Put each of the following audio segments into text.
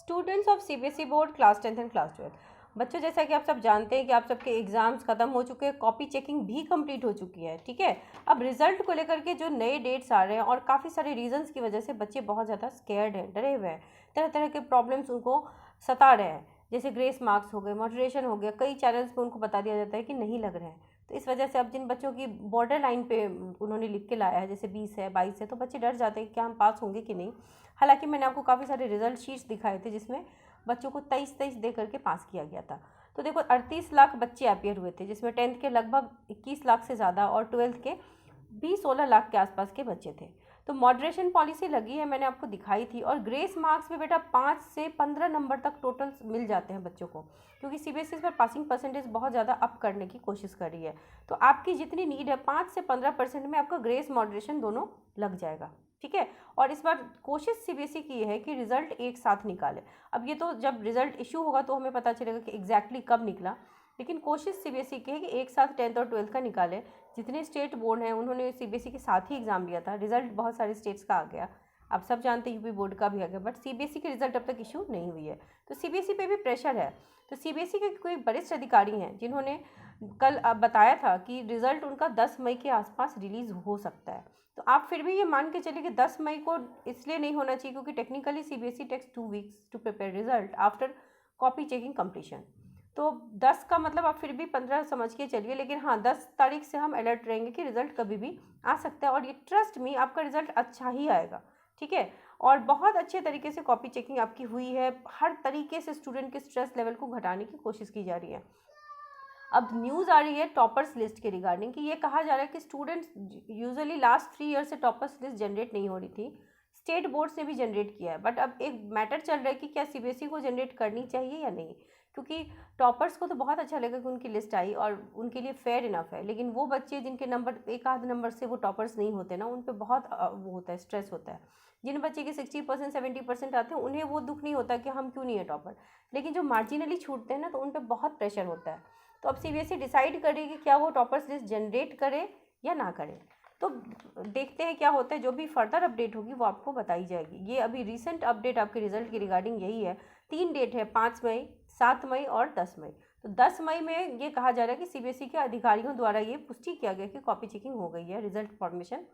Students of CBSE board class 10th and class 12। बच्चों, जैसा कि आप सब जानते हैं कि आप सबके एग्जाम्स खत्म हो चुके हैं, कॉपी चेकिंग भी कंप्लीट हो चुकी है, ठीक है। अब रिजल्ट को लेकर के जो नए डेट्स आ रहे हैं और काफ़ी सारे रीजंस की वजह से बच्चे बहुत ज़्यादा स्केर्ड हैं, डरे हुए हैं। तरह तरह के प्रॉब्लम्स उनको सता रहे हैं, जैसे ग्रेस मार्क्स हो गए, मॉडरेशन हो गया, कई चैनल्स पे उनको बता दिया जाता है कि नहीं लग रहे हैं। तो इस वजह से अब जिन बच्चों की बॉर्डर लाइन पे उन्होंने लिख के लाया है, जैसे 20 है, 22 है, तो बच्चे डर जाते हैं कि क्या हम पास होंगे कि नहीं। हालांकि मैंने आपको काफ़ी सारे रिजल्ट शीट्स दिखाए थे जिसमें बच्चों को 23 दे करके पास किया गया था। तो देखो 38 लाख बच्चे अपियर हुए थे, जिसमें 10th के लगभग 21 लाख से ज़्यादा और 12th के भी 16 लाख के आसपास के बच्चे थे। तो मॉडरेशन पॉलिसी लगी है, मैंने आपको दिखाई थी। और ग्रेस मार्क्स में बेटा 5 से 15 नंबर तक टोटल मिल जाते हैं बच्चों को, क्योंकि सीबीएसई पर पासिंग परसेंटेज बहुत ज़्यादा अप करने की कोशिश कर रही है। तो आपकी जितनी नीड है 5 से 15% में आपका ग्रेस मॉडरेशन दोनों लग जाएगा, ठीक है। और इस बार कोशिश सीबीएसई की है कि रिजल्ट एक साथ निकाले। अब ये तो जब रिजल्ट इशू होगा तो हमें पता चलेगा कि एग्जैक्टली कब निकला, लेकिन कोशिश सीबीएसई की है कि एक साथ 10th और 12th का निकाले। जितने स्टेट बोर्ड हैं उन्होंने सीबीएसई के साथ ही एग्जाम लिया था, रिजल्ट बहुत सारे स्टेट्स का आ गया। आप सब जानते हैं यूपी बोर्ड का भी आ गया, बट सीबीएसई की रिजल्ट अब तक इशू नहीं हुई है। तो सीबीएसई पे भी प्रेशर है। तो सीबीएसई के कोई वरिष्ठ अधिकारी हैं जिन्होंने कल बताया था कि रिजल्ट उनका 10 मई के आसपास रिलीज हो सकता है। तो आप फिर भी ये मान के चलिए कि 10 मई को इसलिए नहीं होना चाहिए क्योंकि technically CBSE takes 2 weeks to prepare result after copy checking completion. तो 10 का मतलब आप फिर भी 15 समझ के चलिए, लेकिन हाँ 10 तारीख से हम अलर्ट रहेंगे कि रिजल्ट कभी भी आ सकता है। और ये ट्रस्ट मी, आपका रिजल्ट अच्छा ही आएगा, ठीक है। और बहुत अच्छे तरीके से कॉपी चेकिंग आपकी हुई है, हर तरीके से स्टूडेंट के स्ट्रेस लेवल को घटाने की कोशिश की जा रही है। अब न्यूज़ आ रही है टॉपर्स लिस्ट के रिगार्डिंग कि ये कहा जा रहा है कि स्टूडेंट्स यूजुअली लास्ट 3 ईयर से टॉपर्स लिस्ट जनरेट नहीं हो रही थी, स्टेट बोर्ड्स ने भी जनरेट किया है। बट अब एक मैटर चल रहा है कि क्या सीबीएसई को जनरेट करनी चाहिए या नहीं, क्योंकि टॉपर्स को तो बहुत अच्छा लगा कि उनकी लिस्ट आई और उनके लिए फेयर इनफ है। लेकिन वो बच्चे जिनके नंबर एक आध नंबर से वो टॉपर्स नहीं होते ना, उन पर बहुत वो होता है, स्ट्रेस होता है। जिन बच्चे के 60% 70% आते हैं उन्हें वो दुख नहीं होता कि हम क्यों नहीं है टॉपर, लेकिन जो मार्जिनली छूटते हैं ना तो उन पर बहुत प्रेशर होता है। तो अब सीबीएसई डिसाइड करेगी क्या वो टॉपर्स लिस्ट जनरेट करे या ना करे। तो देखते हैं क्या होता है, जो भी फर्दर अपडेट होगी वो आपको बताई जाएगी। ये अभी रिसेंट अपडेट आपके रिजल्ट की रिगार्डिंग यही है। 3 डेट है, 5 मई, 7 मई और 10 मई। तो 10 मई में ये कहा जा रहा है कि सीबीएसई के अधिकारियों द्वारा ये पुष्टि किया गया कि कॉपी चेकिंग हो गई है, रिजल्ट फॉर्मेशन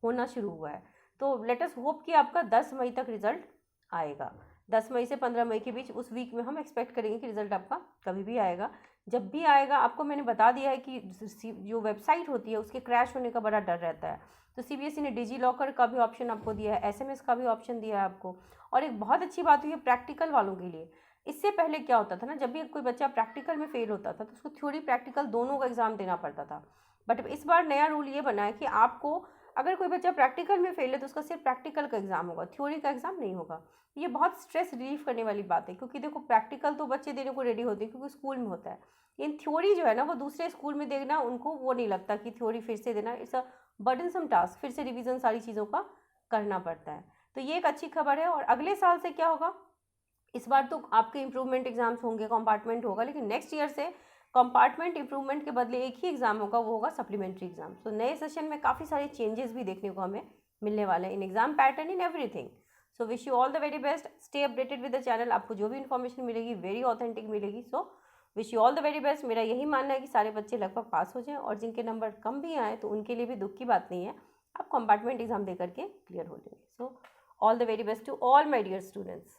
होना शुरू हुआ है। तो लेट अस होप कि आपका 10 मई तक रिजल्ट आएगा। 10 मई से 15 मई के बीच उस वीक में हम एक्सपेक्ट करेंगे कि रिजल्ट आपका कभी भी आएगा। जब भी आएगा आपको मैंने बता दिया है कि जो वेबसाइट होती है उसके क्रैश होने का बड़ा डर रहता है। तो सीबीएसई ने डिजी लॉकर का भी ऑप्शन आपको दिया है, एसएमएस का भी ऑप्शन दिया है आपको। और एक बहुत अच्छी बात हुई है प्रैक्टिकल वालों के लिए। इससे पहले क्या होता था ना, जब भी कोई बच्चा प्रैक्टिकल में फेल होता था तो उसको थ्योरी प्रैक्टिकल दोनों का एग्जाम देना पड़ता था। बट इस बार नया रूल ये बना है कि आपको अगर कोई बच्चा प्रैक्टिकल में फेल है तो उसका सिर्फ प्रैक्टिकल का एग्जाम होगा, थ्योरी का एग्जाम नहीं होगा। ये बहुत स्ट्रेस रिलीफ करने वाली बात है, क्योंकि देखो प्रैक्टिकल तो बच्चे देने को रेडी होते हैं क्योंकि स्कूल में होता है। इन थ्योरी जो है ना वो दूसरे स्कूल में देखना उनको वो नहीं लगता कि थ्योरी फिर से देना, इट्स अ बर्डनसम टास्क, फिर से रिवीजन सारी चीज़ों का करना पड़ता है। तो ये एक अच्छी खबर है। और अगले साल से क्या होगा, इस बार तो आपके इम्प्रूवमेंट एग्जाम्स होंगे, कंपार्टमेंट होगा, लेकिन नेक्स्ट ईयर से कंपार्टमेंट इम्प्रूवमेंट के बदले एक ही एग्जाम होगा, वो होगा सप्लीमेंट्री एग्जाम। तो नए सेशन में काफ़ी सारे चेंजेस भी देखने को हमें मिलने वाले हैं in exam pattern, in everything. So wish you all the very best, stay updated with the channel. आपको जो भी इन्फॉर्मेशन मिलेगी वेरी ऑथेंटिक मिलेगी। So wish you all the very best. मेरा यही मानना है कि सारे बच्चे लगभग पास हो जाएं, और जिनके नंबर कम भी आए तो उनके लिए भी दुख की बात नहीं है, आप कंपार्टमेंट एग्जाम दे करके क्लियर हो जाएंगे। So all the very best to all my dear students.